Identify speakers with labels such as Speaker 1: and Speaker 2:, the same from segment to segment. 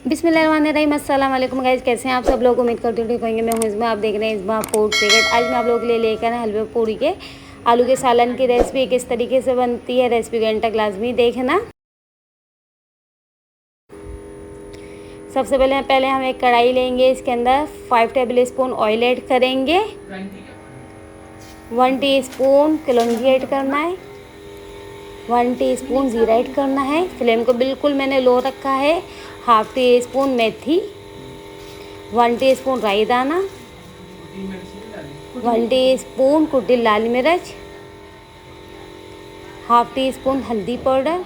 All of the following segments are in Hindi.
Speaker 1: बिस्मिल्लाहिर्रहमानिर्रहीम। अस्सलाम वालेकुम गाइस, कैसे हैं आप सब लोग। उम्मीद करती हूँ ठीक होंगे। मैं हूँ इसमें, आप देख रहे हैं इसमें फूड सीक्रेट। आज मैं आप लोगों के लिए लेकर हलवे पूरी के आलू के सालन की रेसिपी किस तरीके से बनती है। रेसिपी घंटा क्लास में देखना। सबसे पहले हम एक कढ़ाई लेंगे। इसके अंदर 5 टेबल स्पून ऑयल ऐड करेंगे। 1 टीस्पून कलौंजी ऐड करना है। 1 टीस्पून जीरा ऐड करना है। फ्लेम को बिल्कुल मैंने लो रखा है। 1/2 टीस्पून मेथी, 1 टीस्पून राई दाना, 1 टीस्पून कुटी लाल मिर्च, 1/2 टीस्पून हल्दी पाउडर,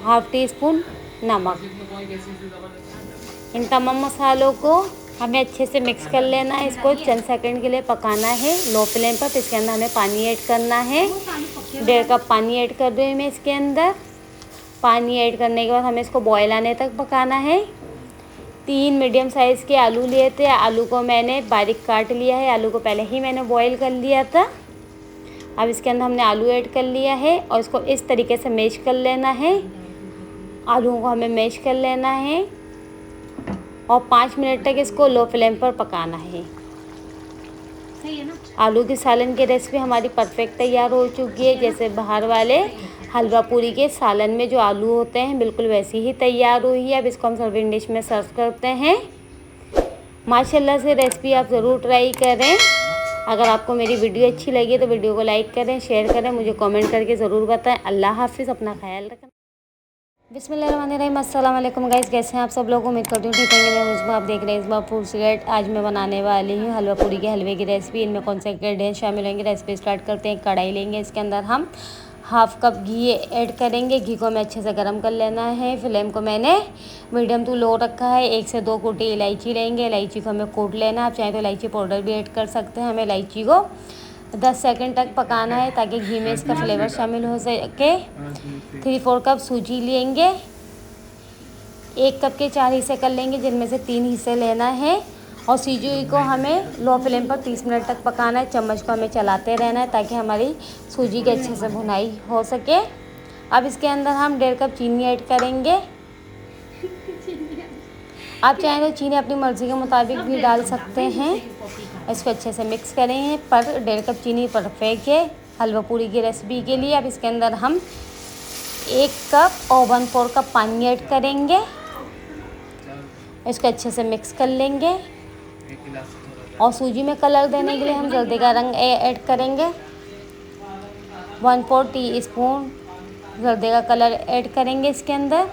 Speaker 1: 1/2 टीस्पून नमक। इन तमाम मसालों को हमें अच्छे से मिक्स कर लेना है। इसको चंद सेकंड के लिए पकाना है लो फ्लेम पर। इसके अंदर हमें पानी ऐड करना है। 1.5 कप पानी ऐड कर रही हूँ मैं इसके अंदर। पानी ऐड करने के बाद हमें इसको बॉयल आने तक पकाना है। 3 मीडियम साइज़ के आलू लिए थे। आलू को मैंने बारीक काट लिया है। आलू को पहले ही मैंने बॉईल कर लिया था। अब इसके अंदर हमने आलू ऐड कर लिया है और इसको इस तरीके से मैश कर लेना है। आलूओं को हमें मैश कर लेना है और 5 मिनट तक इसको लो फ्लेम पर पकाना है। सही है ना। आलू के सालन की रेसिपी हमारी परफेक्ट तैयार हो चुकी है। जैसे बाहर वाले हलवा पूरी के सालन में जो आलू होते हैं बिल्कुल वैसी ही तैयार हुई है। अब इसको हम सर्विंग डिश में सर्व करते हैं। माशाल्लाह से रेसिपी आप ज़रूर ट्राई करें। अगर आपको मेरी वीडियो अच्छी लगी तो वीडियो को लाइक करें, शेयर करें, मुझे कमेंट करके ज़रूर बताएं। अल्लाह हाफिज़, अपना ख्याल रखें। बिस्मिल्लाहिर्रहमानिर्रहीम। अस्सलाम वालेकुम गाइस, कैसे हैं आप सब लोग। उम्मीद करती हूँ ठीक होंगे। मैं इसमें आप देख रहे हैं इसमें फूड सीक्रेट। आज मैं बनाने वाली हूँ हलवा पूरी के हलवे की रेसिपी। इनमें कौन से इंग्रेडिएंट्स शामिल होंगे। रेसिपी स्टार्ट करते हैं। कढ़ाई लेंगे। इसके अंदर हम 1/2 कप घी ऐड करेंगे। घी को हमें अच्छे से गर्म कर लेना है। फ्लेम को मैंने मीडियम टू लो रखा है। 1 से 2 कूटी इलायची लेंगे। इलायची को हमें कूट लेना है। आप चाहें तो इलायची पाउडर भी ऐड कर सकते हैं। हमें इलायची को 10 सेकंड तक पकाना है ताकि घी में इसका फ्लेवर शामिल हो सके। 3/4 कप सूजी लेंगे। 1 कप के 4 हिस्से कर लेंगे, जिनमें से 3 हिस्से लेना है। और सूजी को हमें लो फ्लेम पर 30 मिनट तक पकाना है। चम्मच को हमें चलाते रहना है ताकि हमारी सूजी की अच्छे से भुनाई हो सके। अब इसके अंदर हम 1.5 कप चीनी ऐड करेंगे। आप चाहें तो चीनी अपनी मर्ज़ी के मुताबिक भी डाल सकते हैं। इसको अच्छे से मिक्स करें, पर 1.5 कप चीनी परफेक्ट है हलवा पूरी की रेसिपी के लिए। अब इसके अंदर हम 1 कप और 1/4 कप पानी ऐड करेंगे। इसको अच्छे से मिक्स कर लेंगे और सूजी में कलर देने के लिए हम जल्दी का रंग ऐड करेंगे। 1/4 टीस्पून जर्दे का कलर ऐड करेंगे इसके अंदर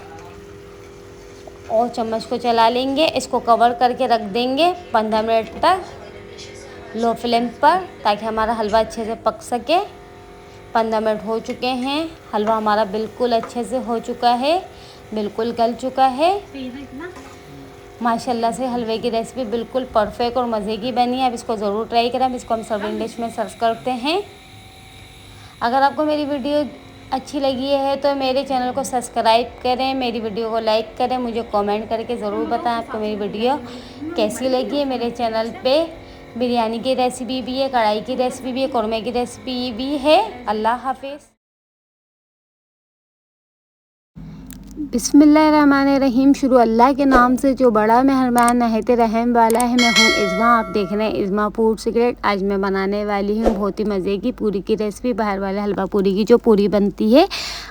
Speaker 1: और चम्मच को चला लेंगे। इसको कवर करके रख देंगे 15 मिनट तक लो फ्लेम पर ताकि हमारा हलवा अच्छे से पक सके। 15 मिनट हो चुके हैं। हलवा हमारा बिल्कुल अच्छे से हो चुका है, बिल्कुल गल चुका है। माशाल्लाह से हलवे की रेसिपी बिल्कुल परफेक्ट और मज़े की बनी है। अब इसको ज़रूर ट्राई करें। अब इसको हम सर्विंग डिश में सर्व करते हैं। अगर आपको मेरी वीडियो अच्छी लगी है तो मेरे चैनल को सब्सक्राइब करें, मेरी वीडियो को लाइक करें, मुझे कमेंट करके ज़रूर बताएं आपको मेरी वीडियो कैसी लगी है। मेरे चैनल पे बिरयानी की रेसिपी भी है, कढ़ाई की रेसिपी भी है, कौरमे की रेसिपी भी है। अल्लाह हाफिज़। बिस्मिल्लाहिर्रहमानिर्रहीम। शुरू अल्लाह के नाम से जो बड़ा मेहरबान नहायत रहम वाला है। मैं हूँ इज़्मा, आप देख रहे हैं इज़्मा फूड सीक्रेट। आज मैं बनाने वाली हूँ बहुत ही मज़े की पूरी की रेसिपी। बाहर वाले हलवा पूरी की जो पूरी बनती है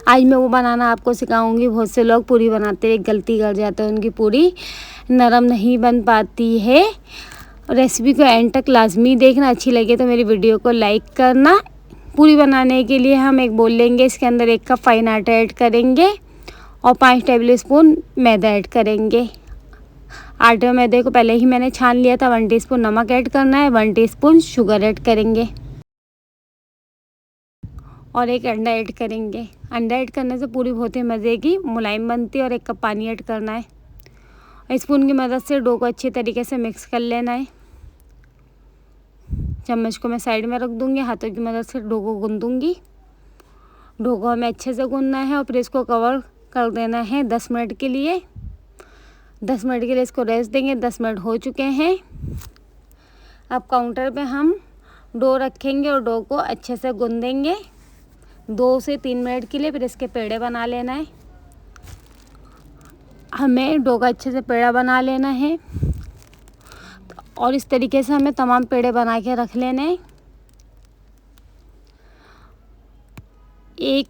Speaker 1: आज मैं वो बनाना आपको सिखाऊंगी। बहुत से लोग पूरी बनाते हुए गलती कर जाते हैं, उनकी पूरी नरम नहीं बन पाती है। रेसिपी को एंड तक लाजमी देखना। अच्छी लगे तो मेरी वीडियो को लाइक करना। पूरी बनाने के लिए हम एक बोल लेंगे। इसके अंदर 1 कप फाइन आटा ऐड करेंगे और 5 टेबल स्पून मैदा ऐड करेंगे। आटे और मैदे को पहले ही मैंने छान लिया था। 1 टीस्पून नमक ऐड करना है। 1 टीस्पून शुगर ऐड करेंगे और 1 अंडा ऐड करेंगे। अंडा ऐड करने से पूरी बहुत ही मज़े की मुलायम बनती है। और 1 कप पानी ऐड करना है। स्पून की मदद से डो को अच्छे तरीके से मिक्स कर लेना है। चम्मच को मैं साइड में रख दूँगी, हाथों की मदद से डो को गूँधूँगी। डो को हमें अच्छे से गूँधना है और फिर इसको कवर कर देना है 10 मिनट के लिए। 10 मिनट के लिए इसको रेस्ट देंगे। 10 मिनट हो चुके हैं। अब काउंटर पे हम डो रखेंगे और डो को अच्छे से गूँधेंगे 2 से 3 मिनट के लिए। फिर इसके पेड़े बना लेना है। हमें डो का अच्छे से पेड़ा बना लेना है और इस तरीके से हमें तमाम पेड़े बना के रख लेने हैं। एक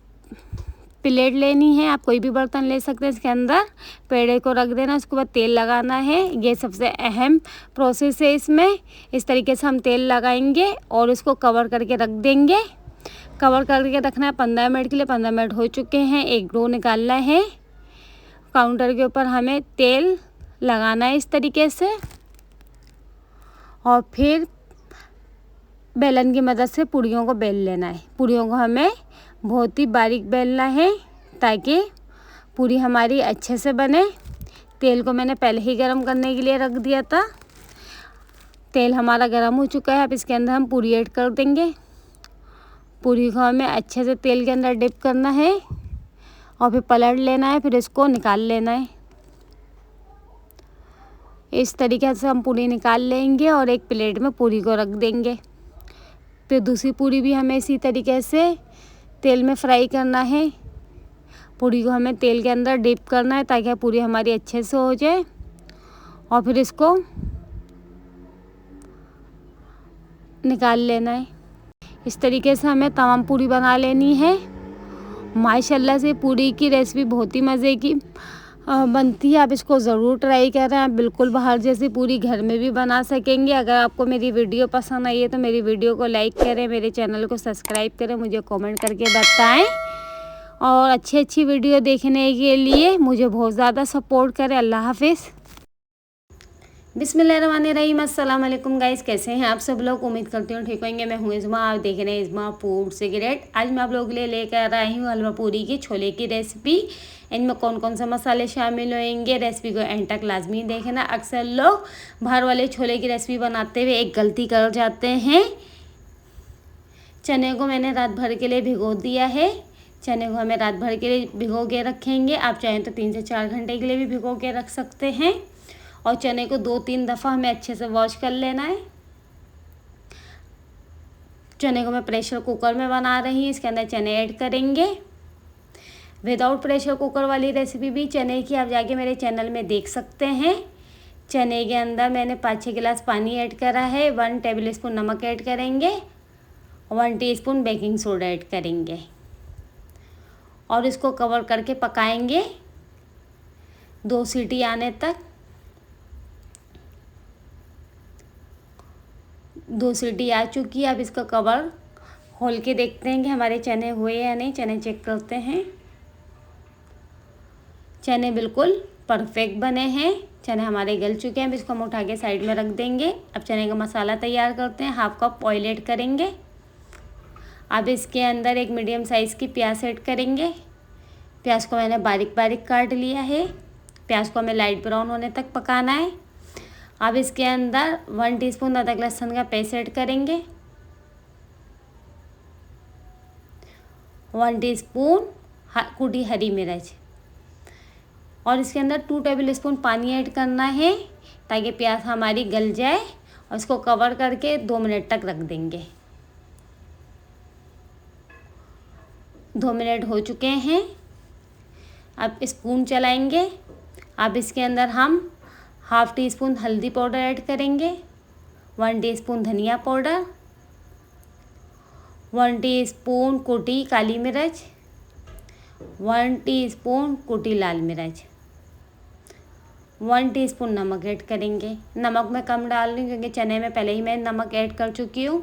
Speaker 1: प्लेट लेनी है, आप कोई भी बर्तन ले सकते हैं, इसके अंदर पेड़े को रख देना, उसके बाद तेल लगाना है। ये सबसे अहम प्रोसेस है इसमें। इस तरीके से हम तेल लगाएंगे और इसको कवर करके रख देंगे। कवर करके रखना है 15 मिनट के लिए। 15 मिनट हो चुके हैं। एक डो निकालना है। काउंटर के ऊपर हमें तेल लगाना है इस तरीके से और फिर बेलन की मदद से पूड़ियों को बेल लेना है। पूड़ियों को हमें बहुत ही बारीक बेलना है ताकि पूड़ी हमारी अच्छे से बने। तेल को मैंने पहले ही गरम करने के लिए रख दिया था। तेल हमारा गरम हो चुका है। अब इसके अंदर हम पूड़ी ऐड कर देंगे। पूड़ी को हमें अच्छे से तेल के अंदर डिप करना है और फिर पलट लेना है, फिर इसको निकाल लेना है। इस तरीके से हम पूड़ी निकाल लेंगे और एक प्लेट में पूड़ी को रख देंगे। फिर दूसरी पूड़ी भी हमें इसी तरीके से तेल में फ्राई करना है। पूड़ी को हमें तेल के अंदर डिप करना है ताकि पूड़ी हमारी अच्छे से हो जाए और फिर इसको निकाल लेना है। इस तरीके से हमें तमाम पूड़ी बना लेनी है। माशाल्लाह से पूड़ी की रेसिपी बहुत ही मज़े की बनती है। आप इसको ज़रूर ट्राई करें। आप बिल्कुल बाहर जैसी पूरी घर में भी बना सकेंगे। अगर आपको मेरी वीडियो पसंद आई है तो मेरी वीडियो को लाइक करें, मेरे चैनल को सब्सक्राइब करें, मुझे कमेंट करके बताएं और अच्छी वीडियो देखने के लिए मुझे बहुत ज़्यादा सपोर्ट करें। अल्लाह हाफिज़। बिस्मिल्लाहिर्रहमानिर्रहीम। अस्सलाम वालेकुम गाइस, कैसे हैं आप सब लोग? उम्मीद करती हूँ ठीक होंगे। मैं हूँ इज़्मा, आप देख रहे हैं इज़्मा फूड सिगरेट। आज मैं आप लोगों के लिए लेकर आई हूँ हलवा पूरी की छोले की रेसिपी। इनमें कौन कौन से मसाले शामिल होंगे, रेसिपी को एंड तक लाजमी देखना। अक्सर लोग बाहर वाले छोले की रेसिपी बनाते हुए एक गलती कर जाते हैं। चने को मैंने रात भर के लिए भिगो दिया है। चने को हमें रात भर के लिए भिगो के रखेंगे। आप चाहें तो 3 से 4 घंटे के लिए भी भिगो के रख सकते हैं। और चने को 2-3 दफ़ा हमें अच्छे से वॉश कर लेना है। चने को मैं प्रेशर कुकर में बना रही हूँ। इसके अंदर चने ऐड करेंगे। विदाउट प्रेशर कुकर वाली रेसिपी भी चने की आप जाके मेरे चैनल में देख सकते हैं। चने के अंदर मैंने 5-6 गिलास पानी ऐड करा है। 1 टेबल स्पून नमक ऐड करेंगे, 1 टीस्पून बेकिंग सोडा ऐड करेंगे और इसको कवर करके पकाएंगे 2 सीटी आने तक। 2 सीटी आ चुकी है। अब इसका कवर खोल के देखते हैं कि हमारे चने हुए या नहीं। चने चेक करते हैं। चने बिल्कुल परफेक्ट बने हैं। चने हमारे गल चुके हैं। अब इसको हम उठा के साइड में रख देंगे। अब चने का मसाला तैयार करते हैं। 1/2 कप ऑयल ऐड करेंगे। अब इसके अंदर एक मीडियम साइज़ की प्याज ऐड करेंगे। प्याज को मैंने बारीक बारीक काट लिया है। प्याज को हमें लाइट ब्राउन होने तक पकाना है। अब इसके अंदर 1 टीस्पून अदरक लहसुन का पेस्ट ऐड करेंगे, 1 टीस्पून कुटी हरी मिर्च और इसके अंदर 2 टेबल स्पून पानी ऐड करना है ताकि प्याज हमारी गल जाए और इसको कवर करके 2 मिनट तक रख देंगे। 2 मिनट हो चुके हैं। अब स्पून चलाएंगे। अब इसके अंदर हम 1/2 टीस्पून हल्दी पाउडर ऐड करेंगे, 1 टीस्पून धनिया पाउडर, 1 टीस्पून कुटी काली मिर्च, 1 टीस्पून कुटी लाल मिर्च, 1 टीस्पून नमक ऐड करेंगे। नमक मैं कम डाल रही हूँ क्योंकि चने में पहले ही मैं नमक ऐड कर चुकी हूँ।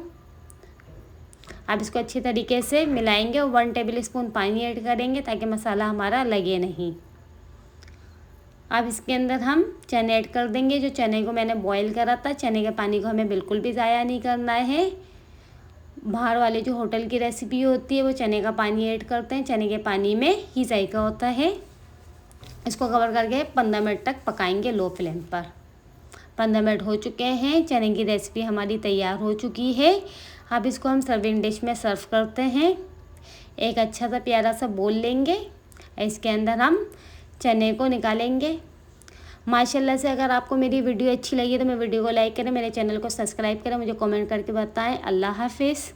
Speaker 1: अब इसको अच्छे तरीके से मिलाएंगे और 1 टेबल स्पून पानी ऐड करेंगे ताकि मसाला हमारा लगे नहीं। अब इसके अंदर हम चने ऐड कर देंगे। जो चने को मैंने बॉईल करा था, चने के पानी को हमें बिल्कुल भी ज़ाया नहीं करना है। बाहर वाले जो होटल की रेसिपी होती है वो चने का पानी ऐड करते हैं। चने के पानी में ही जायका होता है। इसको कवर करके 15 मिनट तक पकाएंगे लो फ्लेम पर। 15 मिनट हो चुके हैं। चने की रेसिपी हमारी तैयार हो चुकी है। अब इसको हम सर्विंग डिश में सर्व करते हैं। एक अच्छा सा प्यारा सा बोल लेंगे। इसके अंदर हम चने को निकालेंगे। माशाल्लाह से अगर आपको मेरी वीडियो अच्छी लगी तो मेरे वीडियो को लाइक करें, मेरे चैनल को सब्सक्राइब करें, मुझे कमेंट करके बताएं। अल्लाह हाफिज़।